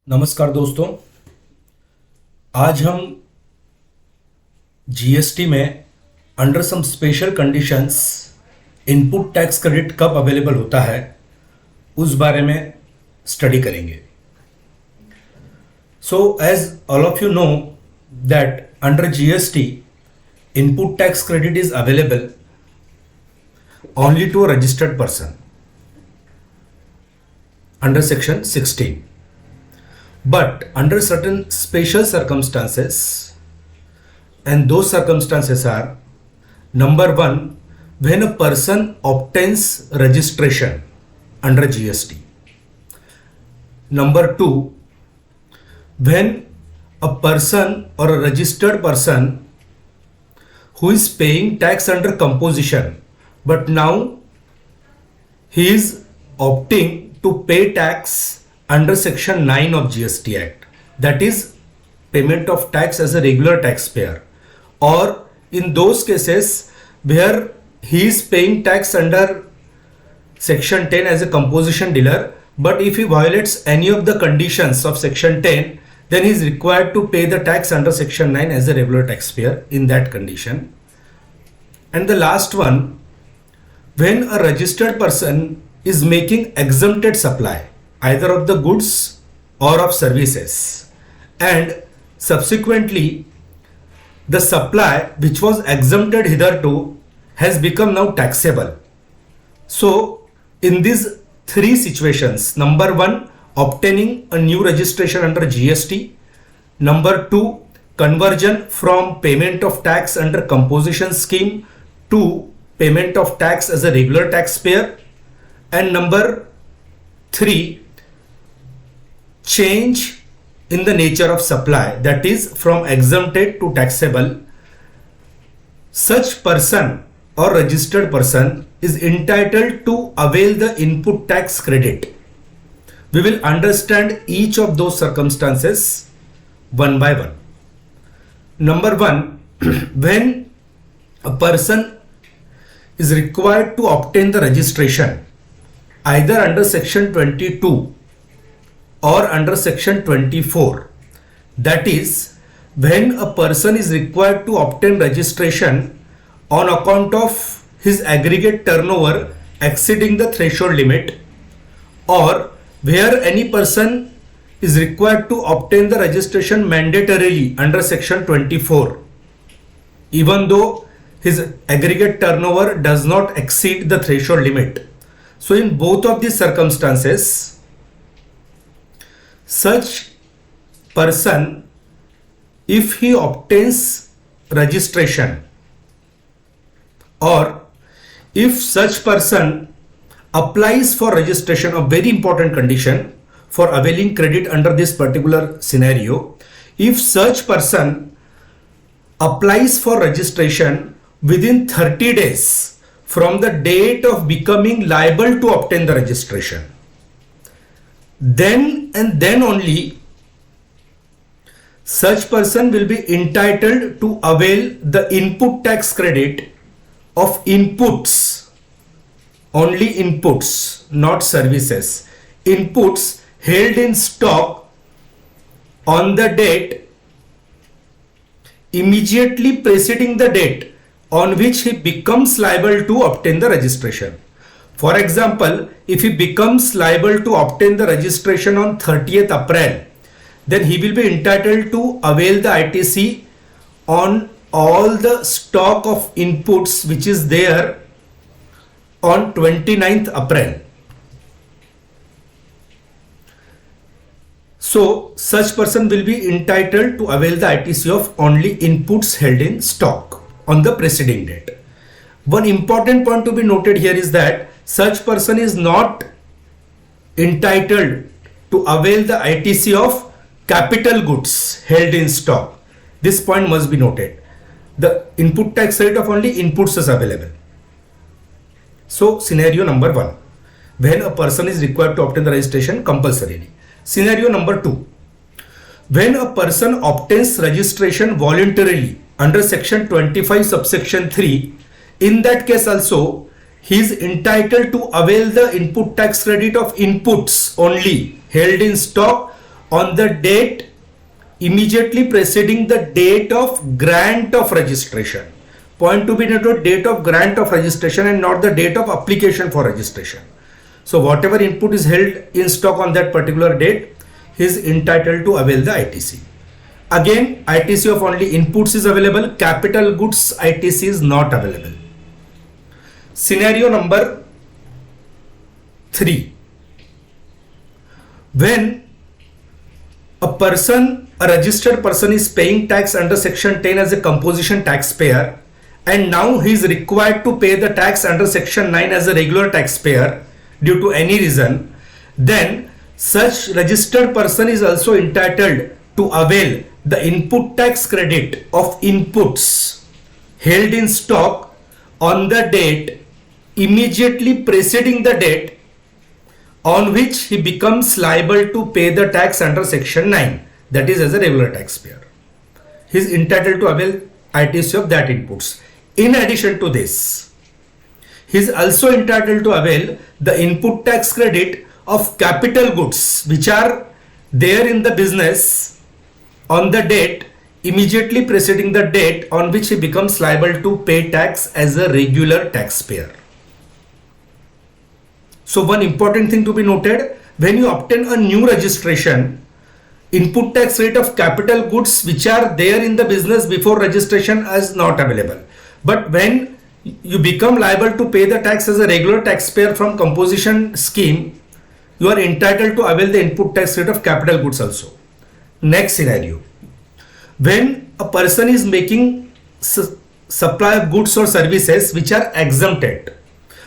नमस्कार दोस्तों। आज हम जीएसटी में under some special conditions input tax credit कब अवेलेबल होता है उस बारे में स्टडी करेंगे। So as all of you know that under GST input tax credit is available only to a registered person under section 16. But under certain special circumstances, and those circumstances are: number one, when a person obtains registration under GST; number two, when a person or a registered person who is paying tax under composition, but now he is opting to pay tax under section 9 of GST Act, that is payment of tax as a regular taxpayer, or in those cases where he is paying tax under section 10 as a composition dealer, but if he violates any of the conditions of section 10, then he is required to pay the tax under section 9 as a regular taxpayer in that condition. And the last one, when a registered person is making exempted supply either of the goods or of services, and subsequently the supply which was exempted hitherto has become now taxable. So in these three situations, number one, obtaining a new registration under GST; number two, conversion from payment of tax under composition scheme to payment of tax as a regular taxpayer; and number three, change in the nature of supply, that is from exempted to taxable. Such person or registered person is entitled to avail the input tax credit. We will understand each of those circumstances one by one. Number one, when a person is required to obtain the registration either under section 22 or under section 24, that is when a person is required to obtain registration on account of his aggregate turnover exceeding the threshold limit, or where any person is required to obtain the registration mandatorily under section 24 even though his aggregate turnover does not exceed the threshold limit. So in both of these circumstances, such person, if he obtains registration, or if such person applies for registration, a very important condition for availing credit under this particular scenario, if such person applies for registration within 30 days from the date of becoming liable to obtain the registration, then and then only such person will be entitled to avail the input tax credit of inputs, only inputs, not services, inputs held in stock on the date immediately preceding the date on which he becomes liable to obtain the registration. For example, if he becomes liable to obtain the registration on 30th April, then he will be entitled to avail the ITC on all the stock of inputs which is there on 29th April. So such person will be entitled to avail the ITC of only inputs held in stock on the preceding date. One important point to be noted here is that such person is not entitled to avail the ITC of capital goods held in stock. This point must be noted. The input tax rate of only inputs is available. So scenario number one, when a person is required to obtain the registration compulsorily. Scenario number two, when a person obtains registration voluntarily under section 25 subsection 3, in that case also he is entitled to avail the input tax credit of inputs only held in stock on the date immediately preceding the date of grant of registration. Point to be noted, date of grant of registration and not the date of application for registration. So whatever input is held in stock on that particular date, he is entitled to avail the ITC. Again, ITC of only inputs is available, capital goods ITC is not available. Scenario number 3. When a registered person is paying tax under section 10 as a composition taxpayer, and now he is required to pay the tax under section 9 as a regular taxpayer due to any reason, then such registered person is also entitled to avail the input tax credit of inputs held in stock on the date immediately preceding the date on which he becomes liable to pay the tax under section 9, that is as a regular taxpayer. He is entitled to avail ITC of that inputs. In addition to this, he is also entitled to avail the input tax credit of capital goods which are there in the business on the date immediately preceding the date on which he becomes liable to pay tax as a regular taxpayer. So one important thing to be noted, when you obtain a new registration, input tax rate of capital goods which are there in the business before registration is not available. But when you become liable to pay the tax as a regular taxpayer from composition scheme, you are entitled to avail the input tax rate of capital goods also. Next scenario, when a person is making supply of goods or services which are exempted,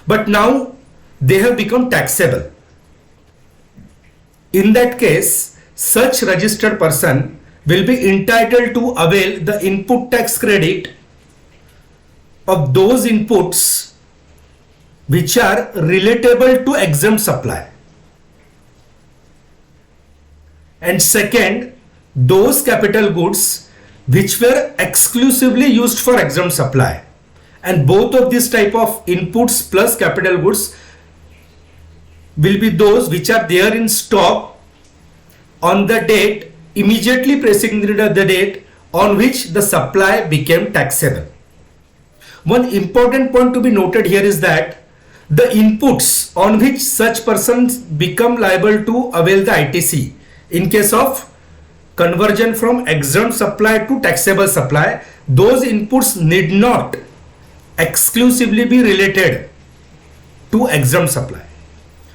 but now they have become taxable. In that case, such registered person will be entitled to avail the input tax credit of those inputs which are relatable to exempt supply. And second, those capital goods which were exclusively used for exempt supply. And both of these type of inputs plus capital goods will be those which are there in stock on the date immediately preceding the date on which the supply became taxable. One important point to be noted here is that the inputs on which such persons become liable to avail the ITC in case of conversion from exempt supply to taxable supply, those inputs need not exclusively be related to exempt supply.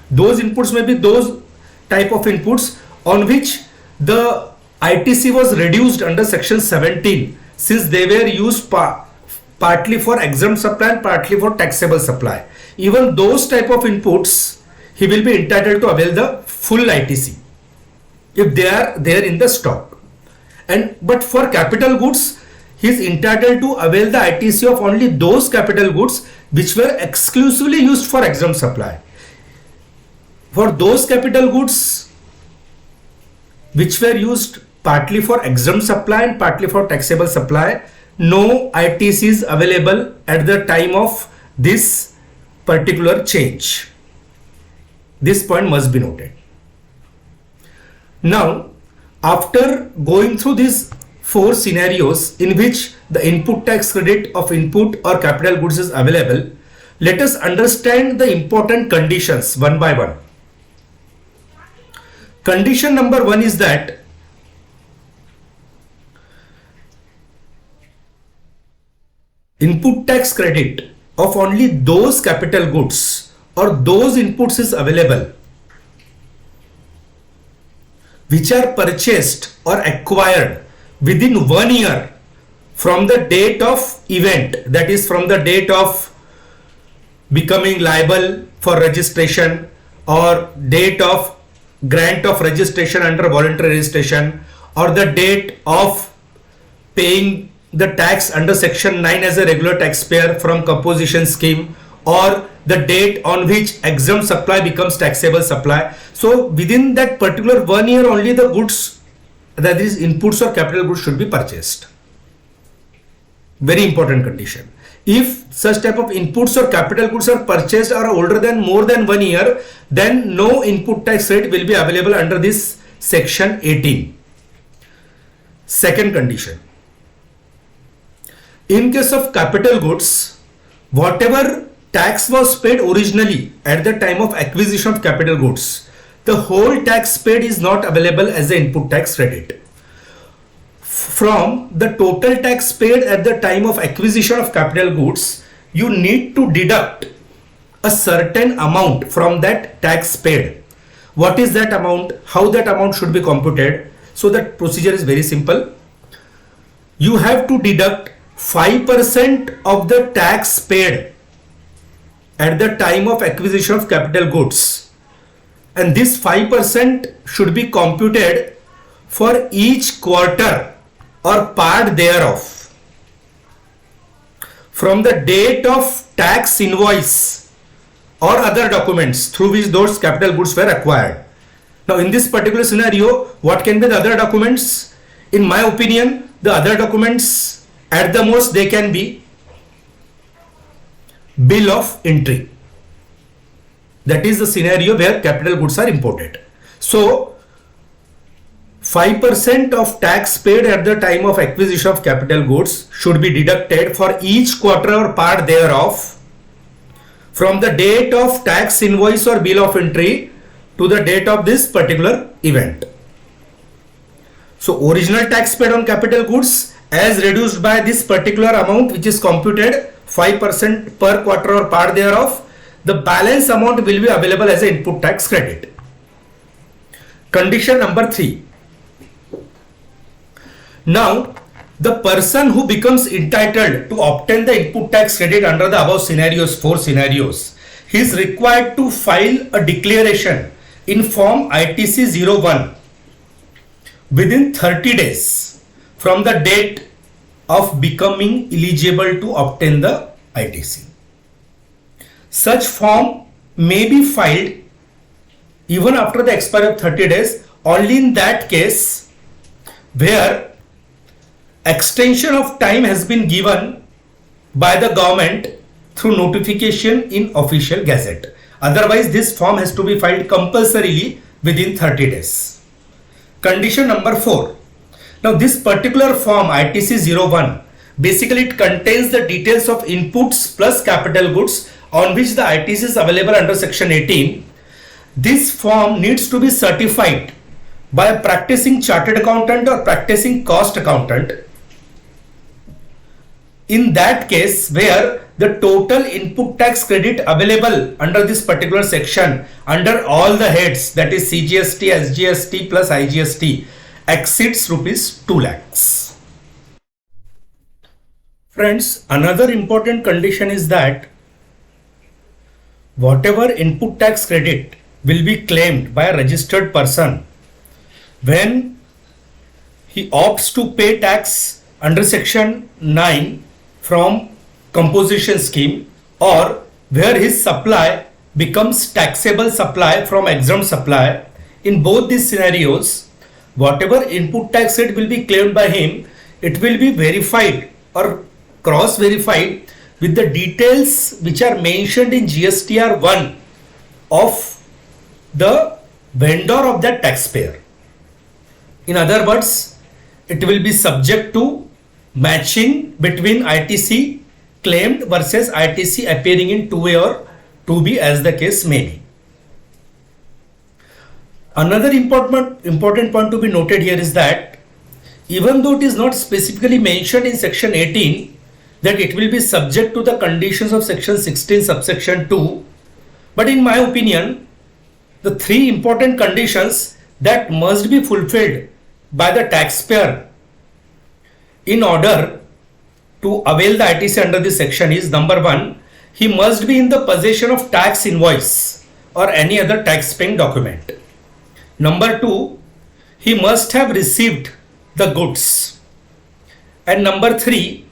Those inputs may be those type of inputs on which the ITC was reduced under section 17 since they were used partly for exempt supply and partly for taxable supply. Even those type of inputs, he will be entitled to avail the full ITC if they are there in the stock. But for capital goods, he is entitled to avail the ITC of only those capital goods which were exclusively used for exempt supply. For those capital goods which were used partly for exempt supply and partly for taxable supply, no ITC is available at the time of this particular change. This point must be noted. Now, after going through these 4 scenarios in which the input tax credit of input or capital goods is available, let us understand the important conditions one by one. Condition number 1 is that input tax credit of only those capital goods or those inputs is available which are purchased or acquired within 1 year from the date of event, that is from the date of becoming liable for registration or date of grant of registration under voluntary registration or the date of paying the tax under section 9 as a regular taxpayer from composition scheme or the date on which exempt supply becomes taxable supply. So within that particular 1 year only the goods, that is inputs or capital goods, should be purchased. Very important condition. If such type of inputs or capital goods are purchased or older than more than 1 year, then no input tax rate will be available under this section 18. Second condition. In case of capital goods, whatever tax was paid originally at the time of acquisition of capital goods, the whole tax paid is not available as an input tax credit. From the total tax paid at the time of acquisition of capital goods, you need to deduct a certain amount from that tax paid. What is that amount? How that amount should be computed? So that procedure is very simple. You have to deduct 5% of the tax paid at the time of acquisition of capital goods, and this 5% should be computed for each quarter or part thereof from the date of tax invoice or other documents through which those capital goods were acquired. Now in this particular scenario, what can be the other documents? In my opinion, the other documents at the most they can be bill of entry. That is the scenario where capital goods are imported. So 5% of tax paid at the time of acquisition of capital goods should be deducted for each quarter or part thereof from the date of tax invoice or bill of entry to the date of this particular event. So original tax paid on capital goods as reduced by this particular amount, which is computed 5% per quarter or part thereof, the balance amount will be available as an input tax credit. Condition number 3. Now, the person who becomes entitled to obtain the input tax credit under the above scenarios, 4 scenarios, he is required to file a declaration in form ITC 01 within 30 days from the date of becoming eligible to obtain the ITC. Such form may be filed even after the expiry of 30 days only in that case where extension of time has been given by the government through notification in official gazette. Otherwise, this form has to be filed compulsorily within 30 days. Condition number 4. Now, this particular form ITC 01, basically it contains the details of inputs plus capital goods on which the ITC is available under section 18. This form needs to be certified by a practicing chartered accountant or practicing cost accountant. In that case where the total input tax credit available under this particular section under all the heads, that is CGST, SGST plus IGST, exceeds rupees 2 lakhs. Friends, another important condition is that whatever input tax credit will be claimed by a registered person when he opts to pay tax under section 9 from composition scheme, or where his supply becomes taxable supply from exempt supply, in both these scenarios, whatever input tax rate will be claimed by him, it will be verified or cross-verified with the details which are mentioned in GSTR 1 of the vendor of that taxpayer. In other words, it will be subject to matching between ITC claimed versus ITC appearing in 2A or 2B as the case may be. Another important point to be noted here is that even though it is not specifically mentioned in section 18 that it will be subject to the conditions of section 16 subsection 2, but in my opinion, the 3 important conditions that must be fulfilled by the taxpayer in order to avail the ITC under this section is: number 1, he must be in the possession of tax invoice or any other tax paying document. Number 2, he must have received the goods. And number 3,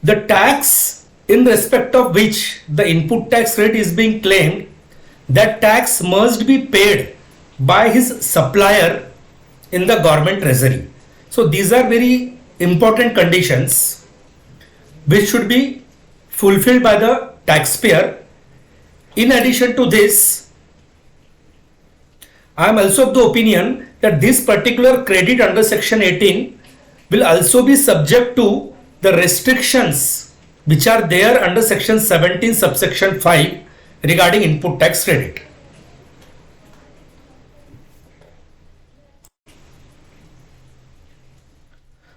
the tax in respect of which the input tax rate is being claimed, that tax must be paid by his supplier in the government treasury. So these are very important conditions which should be fulfilled by the taxpayer. In addition to this, I am also of the opinion that this particular credit under section 18 will also be subject to the restrictions which are there under section 17 subsection 5 regarding input tax credit.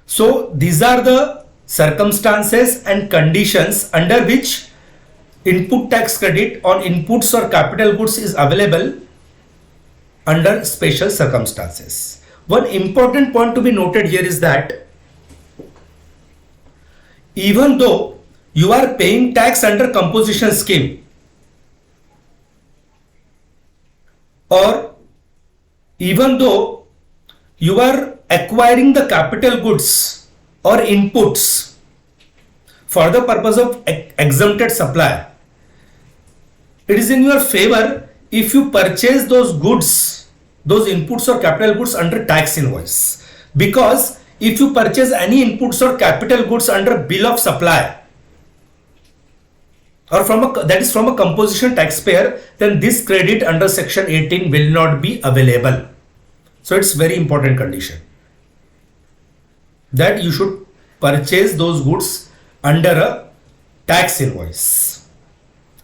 So these are the circumstances and conditions under which input tax credit on inputs or capital goods is available under special circumstances. One important point to be noted here is that even though you are paying tax under composition scheme or even though you are acquiring the capital goods or inputs for the purpose of exempted supply, it is in your favor if you purchase those goods, those inputs or capital goods under tax invoice, because if you purchase any inputs or capital goods under bill of supply or that is from a composition taxpayer, then this credit under section 18 will not be available. So it's very important condition that you should purchase those goods under a tax invoice.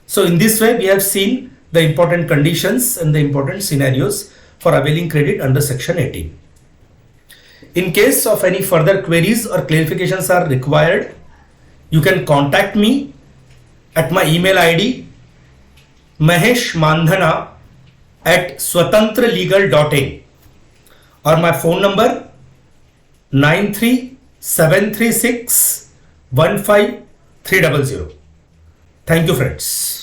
So in this way we have seen the important conditions and the important scenarios for availing credit under section 18. In case of any further queries or clarifications are required, you can contact me at my email ID maheshmandhana@swatantralegal.in or my phone number 93736 15300. Thank you, friends.